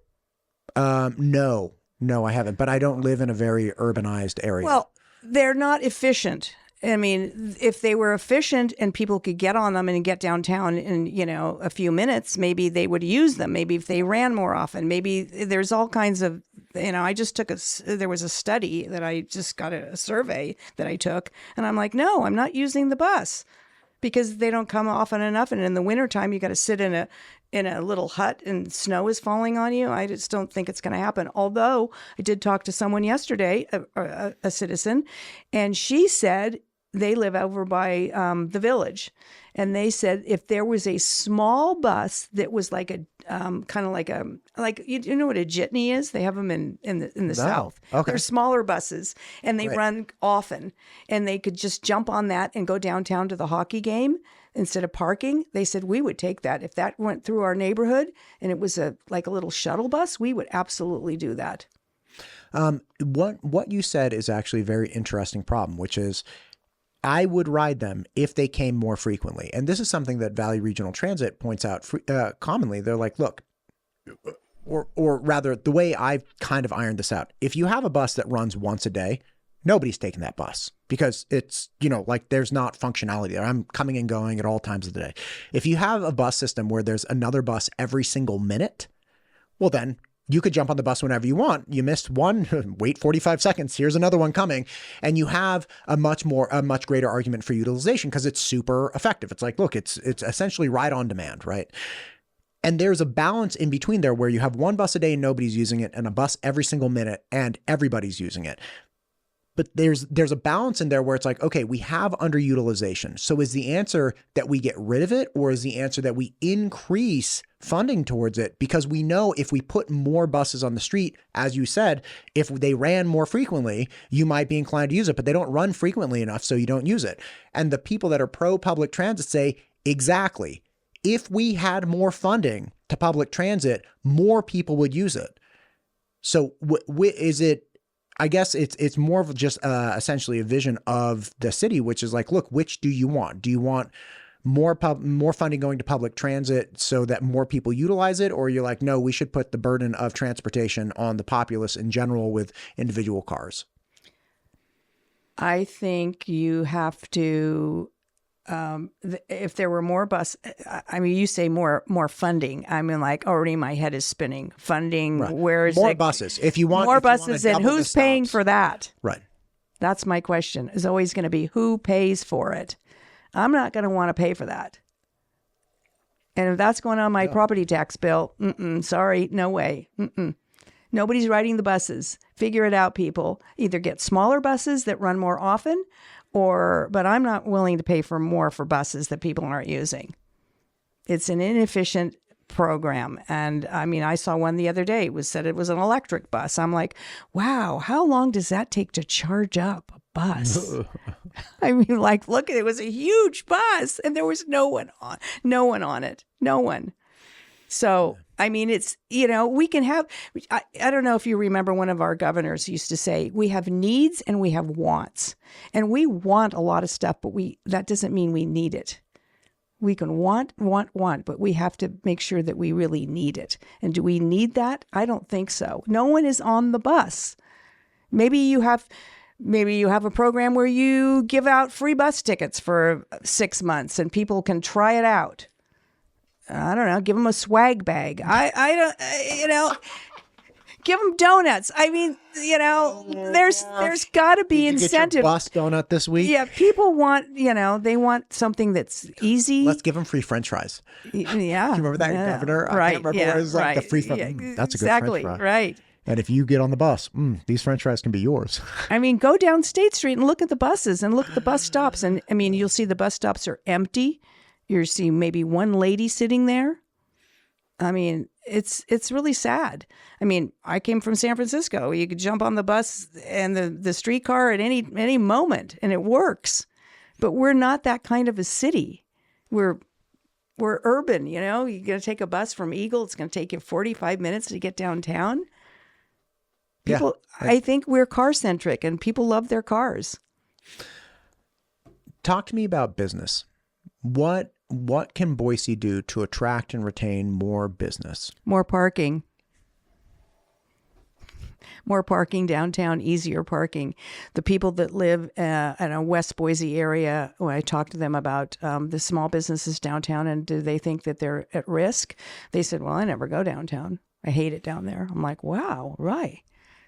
No, I haven't. But I don't live in a very urbanized area. Well, they're not efficient. I mean, if they were efficient and people could get on them and get downtown in, a few minutes, maybe they would use them. Maybe if they ran more often, maybe there's all kinds of, I just there was a study that I just got a survey that I took, and I'm like, no, I'm not using the bus because they don't come often enough. And in the wintertime, you got to sit in a little hut and snow is falling on you. I just don't think it's going to happen. Although I did talk to someone yesterday, a citizen, and she said, they live over by the village. And they said if there was a small bus that was like a kind of like you know what a jitney is? They have them in the South. Okay. They're smaller buses and they run often. And they could just jump on that and go downtown to the hockey game instead of parking. They said we would take that. If that went through our neighborhood and it was like a little shuttle bus, we would absolutely do that. What you said is actually a very interesting problem, which is I would ride them if they came more frequently. And this is something that Valley Regional Transit points out commonly. They're like, look, or rather the way I've kind of ironed this out, if you have a bus that runs once a day, nobody's taking that bus because it's, like there's not functionality there. I'm coming and going at all times of the day. If you have a bus system where there's another bus every single minute, well then you could jump on the bus whenever you want. You missed one, wait 45 seconds. Here's another one coming. And you have a much greater argument for utilization because it's super effective. It's like, look, it's essentially ride on demand, right? And there's a balance in between there where you have one bus a day and nobody's using it, and a bus every single minute and everybody's using it. But there's a balance in there where it's like, okay, we have underutilization. So is the answer that we get rid of it, or is the answer that we increase funding towards it? Because we know if we put more buses on the street, as you said, if they ran more frequently, you might be inclined to use it, but they don't run frequently enough, so you don't use it. And the people that are pro public transit say, exactly, if we had more funding to public transit, more people would use it. So is it, I guess it's more of just essentially a vision of the city, which is like, look, which do you want? Do you want more funding going to public transit so that more people utilize it? Or you're like, no, we should put the burden of transportation on the populace in general with individual cars? I think you have to, if there were more you say more funding. I mean, like already my head is spinning. Funding, right. Where is more buses? If you want more buses, and who's paying for that? Right. That's my question. Is always going to be who pays for it. I'm not going to want to pay for that. And if that's going on my property tax bill, sorry, no way. Nobody's riding the buses. Figure it out, people. Either get smaller buses that run more often, but I'm not willing to pay for more for buses that people aren't using. It's an inefficient program. And I mean, I saw one the other day. It said it was an electric bus. I'm like, wow, how long does that take to charge up a bus? I mean, like, look, it was a huge bus and there was no one on it. No one. So, I mean, it's, we can have, I don't know if you remember one of our governors used to say, we have needs and we have wants. And we want a lot of stuff, but that doesn't mean we need it. We can want, but we have to make sure that we really need it. And do we need that? I don't think so. No one is on the bus. Maybe you have Maybe you have a program where you give out free bus tickets for 6 months and people can try it out. I don't know. Give them a swag bag. I don't, give them donuts. I mean, there's got to be incentive. Get your bus donut this week. Yeah, people want, they want something that's easy. Let's give them free French fries. Yeah. Do you remember that, Governor? Right. I can't remember where it was like the free French. That's a good French fry. Right. And if you get on the bus, these French fries can be yours. I mean, go down State Street and look at the buses and look at the bus stops. And I mean, you'll see the bus stops are empty. You'll see maybe one lady sitting there. I mean, it's really sad. I mean, I came from San Francisco. You could jump on the bus and the streetcar at any moment, and it works. But we're not that kind of a city. We're urban, You're going to take a bus from Eagle. It's going to take you 45 minutes to get downtown. People, yeah, I think we're car-centric, and people love their cars. Talk to me about business. What can Boise do to attract and retain more business? More parking. More parking downtown, easier parking. The people that live in a West Boise area, when I talked to them about the small businesses downtown and do they think that they're at risk, they said, well, I never go downtown. I hate it down there. I'm like, wow, right.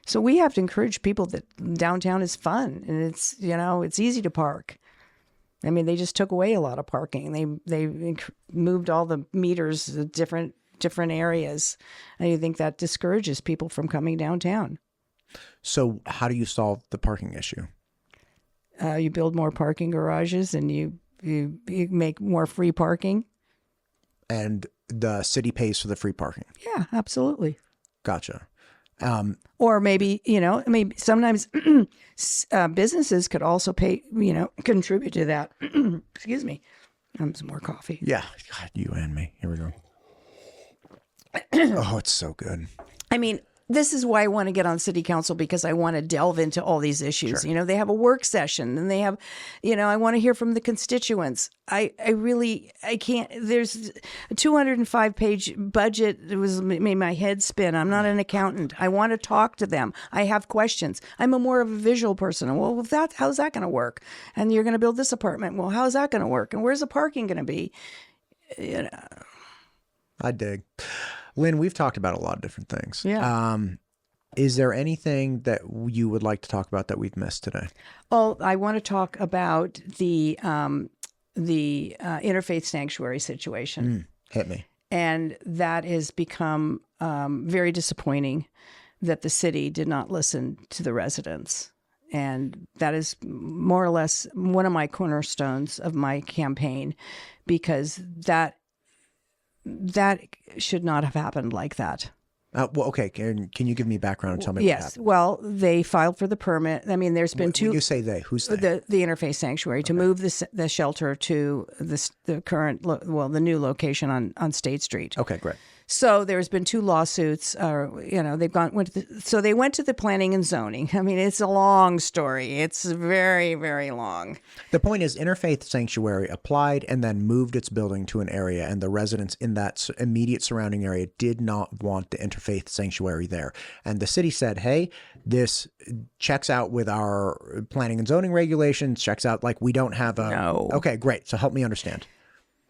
So we have to encourage people that downtown is fun and it's easy to park. I mean, they just took away a lot of parking. They moved all the meters to different areas. And you think that discourages people from coming downtown. So how do you solve the parking issue? You build more parking garages and you make more free parking. And the city pays for the free parking? Yeah, absolutely. Gotcha. Or maybe, sometimes businesses could also pay, contribute to that. Excuse me. Some more coffee. Yeah. God, you and me. Here we go. Oh, it's so good. I mean, this is why I want to get on city council, because I want to delve into all these issues. Sure. They have a work session and they have, I want to hear from the constituents. I can't, there's a 205-page budget. It made my head spin. I'm not an accountant. I want to talk to them. I have questions. I'm more of a visual person. Well, how's that going to work? And you're going to build this apartment. Well, how's that going to work? And where's the parking going to be? I dig. Lynn, we've talked about a lot of different things. Yeah. Is there anything that you would like to talk about that we've missed today? Oh, I want to talk about the Interfaith Sanctuary situation. Hit me. And that has become very disappointing that the city did not listen to the residents. And that is more or less one of my cornerstones of my campaign, because that should not have happened like that. Well, okay. Can you give me background and tell me what happened? Yes. Well, they filed for the permit. I mean, there's been two. When you say they, who's they? The Interfaith Sanctuary to move the shelter to the current, the new location on State Street. Okay, great. So there's been two lawsuits. So they went to the planning and zoning. I mean, it's a long story. It's very, very long. The point is, Interfaith Sanctuary applied and then moved its building to an area, and the residents in that immediate surrounding area did not want the Interfaith Sanctuary there. And the city said, hey, this checks out with our planning and zoning regulations, checks out like we don't have a... No. Okay, great. So help me understand.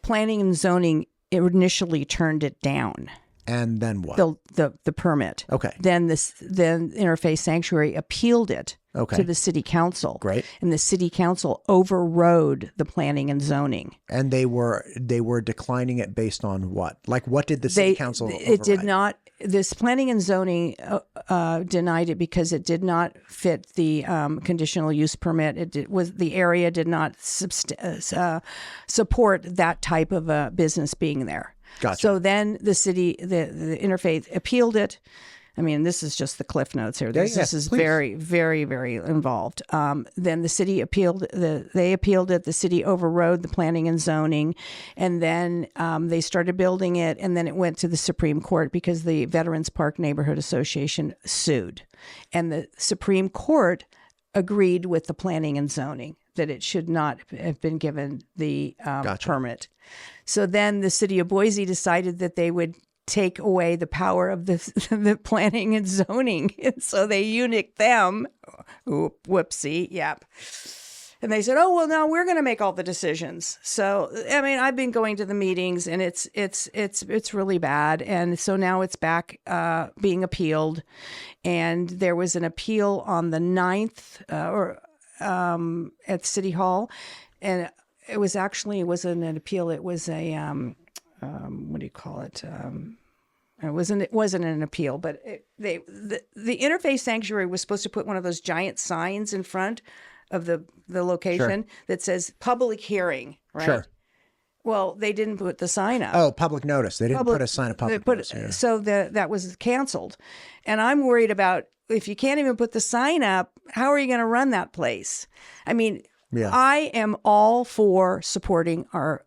Planning and zoning initially turned it down. And then what? The permit. Okay. Then Interfaith Sanctuary appealed it to the city council. Great. And the city council overrode the planning and zoning. And they were declining it based on what? Like, what did the city council override? It did not. This planning and zoning denied it because it did not fit the conditional use permit. The area did not support that type of a business being there. Gotcha. So then the city, the Interfaith appealed it. I mean, this is just the cliff notes here. This is please. Very, very, very involved. Then the city appealed. They appealed it. The city overrode the planning and zoning, and then they started building it. And then it went to the Supreme Court because the Veterans Park Neighborhood Association sued, and the Supreme Court agreed with the planning and zoning that it should not have been given the Gotcha. permit. So then the city of Boise decided that they would take away the power of the planning and zoning. And so they eunuch them. Whoopsie. Yep. And they said, oh, well, now we're going to make all the decisions. So, I mean, I've been going to the meetings, and it's really bad. And so now it's back being appealed. And there was an appeal on the 9th at City Hall. And it wasn't an appeal. It was a, what do you call it? It wasn't an appeal, but the Interfaith Sanctuary was supposed to put one of those giant signs in front of the location that says public hearing, right? Sure. Well, they didn't put the sign up. Oh, public notice. They didn't put a sign of public notice. Yeah. So that was canceled. And I'm worried about, if you can't even put the sign up, how are you going to run that place? I mean, I am all for supporting our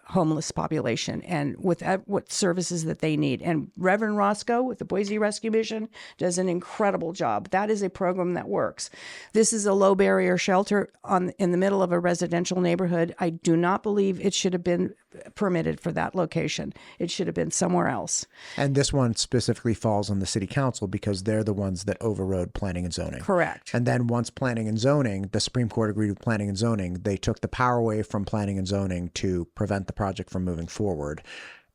homeless population and with what services that they need. And Reverend Roscoe with the Boise Rescue Mission does an incredible job. That is a program that works. This is a low barrier shelter in the middle of a residential neighborhood. I do not believe it should have been permitted for that location. It should have been somewhere else. And this one specifically falls on the city council because they're the ones that overrode planning and zoning. Correct. And then once planning and zoning, the Supreme Court agreed with planning and zoning, they took the power away from planning and zoning to prevent the project from moving forward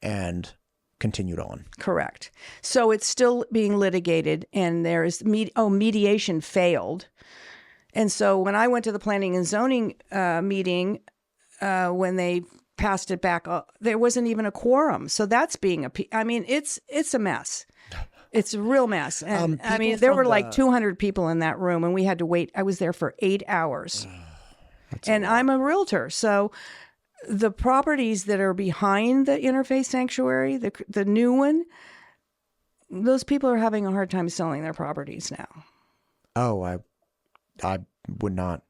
and continued on. Correct. So it's still being litigated, and there's mediation failed. And so when I went to the planning and zoning meeting, when they passed it back, there wasn't even a quorum. So that's being I mean, it's a mess. It's a real mess. And I mean, there were like 200 people in that room, and we had to wait. I was there for 8 hours. And I'm a realtor. So the properties that are behind the Interfaith Sanctuary, the new one, those people are having a hard time selling their properties now. Oh, I would not.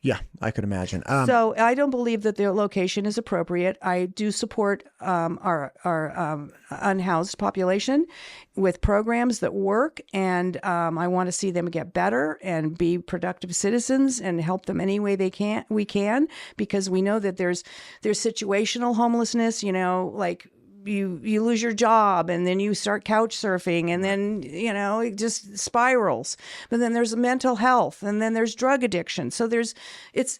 Yeah, I could imagine. So I don't believe that their location is appropriate. I do support our unhoused population with programs that work, and I want to see them get better and be productive citizens and help them any way we can, because we know that there's situational homelessness, like you lose your job and then you start couch surfing and then, it just spirals. But then there's mental health and then there's drug addiction. So it's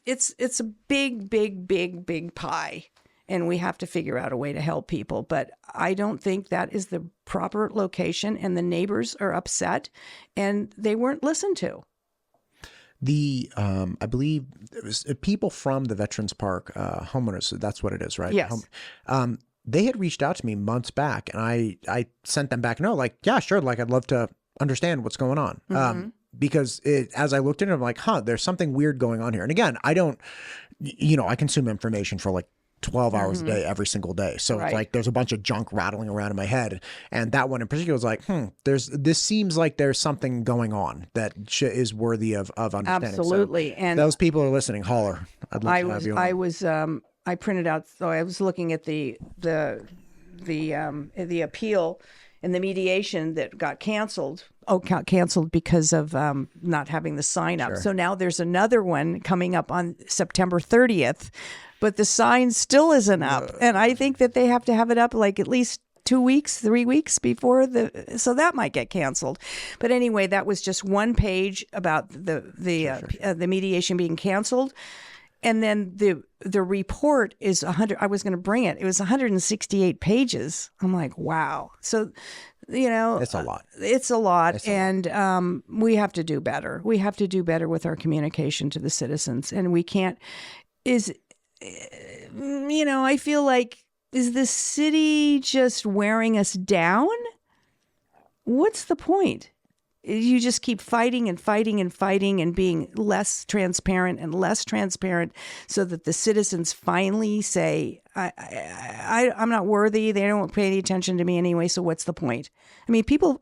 a big pie, and we have to figure out a way to help people. But I don't think that is the proper location, and the neighbors are upset and they weren't listened to. I believe it was people from the Veterans Park, homeowners. That's what it is, right? Yes. They had reached out to me months back, and I sent them back, yeah, sure. Like, I'd love to understand what's going on. Mm-hmm. Because as I looked at it, I'm like, there's something weird going on here. And again, I don't, I consume information for like 12 hours a day, every single day. So It's like, there's a bunch of junk rattling around in my head. And that one in particular was like, this seems like there's something going on that is worthy of understanding. Absolutely. So and those people are listening, holler. I'd love to have you on. I printed out, so I was looking at the appeal and the mediation that got canceled. Got canceled because of not having the sign up. Sure. So now there's another one coming up on September 30th, but the sign still isn't up. And I think that they have to have it up like at least 2 weeks, 3 weeks before so that might get canceled. But anyway, that was just one page about the mediation being canceled. And then the report is 100. I was going to bring it. It was 168 pages. I'm like, wow. So, it's a lot. It's a lot, and we have to do better. We have to do better with our communication to the citizens, and we can't. I feel like, is the city just wearing us down? What's the point? You just keep fighting and fighting and fighting and being less transparent and less transparent, so that the citizens finally say, I'm not worthy. They don't pay any attention to me anyway. So what's the point? I mean, people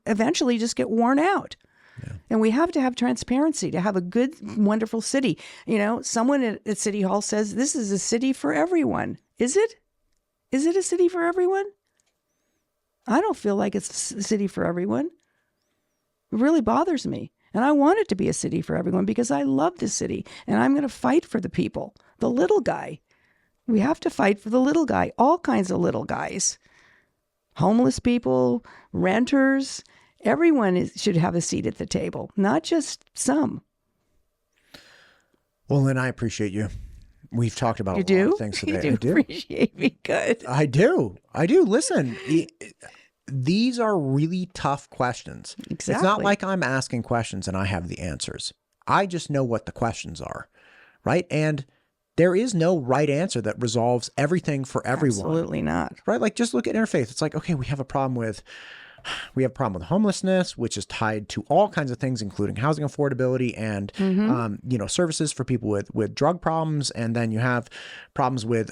eventually just get worn out. Yeah. And we have to have transparency to have a good, wonderful city. Someone at City Hall says this is a city for everyone. Is it? Is it a city for everyone? I don't feel like it's a city for everyone. It really bothers me. And I want it to be a city for everyone because I love this city. And I'm going to fight for the people, the little guy. We have to fight for the little guy, all kinds of little guys. homeless people, renters. Everyone should have a seat at the table, not just some. Well, Lynn, I appreciate you. We've talked about a lot of things today. You do appreciate me. Good. I do. Listen, these are really tough questions. Exactly. It's not like I'm asking questions and I have the answers. I just know what the questions are, right? And there is no right answer that resolves everything for everyone. Absolutely not. Right? Like, just look at Interfaith. It's like, okay, we have a problem with homelessness, which is tied to all kinds of things, including housing affordability and, services for people with drug problems. And then you have problems with,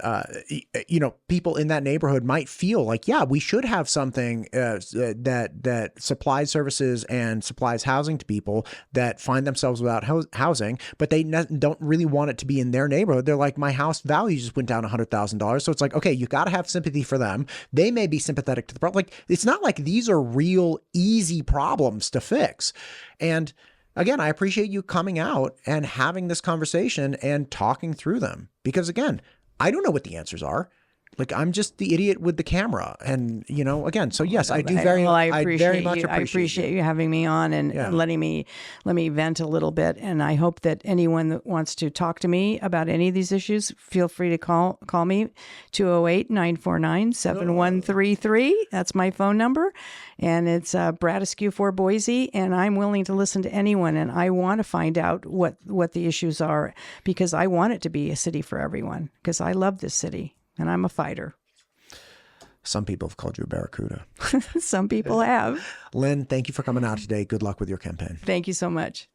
people in that neighborhood might feel like, yeah, we should have something that supplies services and supplies housing to people that find themselves without housing, but they don't really want it to be in their neighborhood. They're like, my house value just went down $100,000. So it's like, okay, you got to have sympathy for them. They may be sympathetic to the problem. Like, it's not like these are real easy problems to fix. And again, I appreciate you coming out and having this conversation and talking through them, because again, I don't know what the answers are. Like, I'm just the idiot with the camera. And, again, so yes, I do very much appreciate you having me on and let me vent a little bit. And I hope that anyone that wants to talk to me about any of these issues, feel free to call me 208-949-7133. That's my phone number. And it's Bradescu for Boise. And I'm willing to listen to anyone. And I want to find out what the issues are, because I want it to be a city for everyone, because I love this city. And I'm a fighter. Some people have called you a barracuda. Some people have. Lynn, thank you for coming out today. Good luck with your campaign. Thank you so much.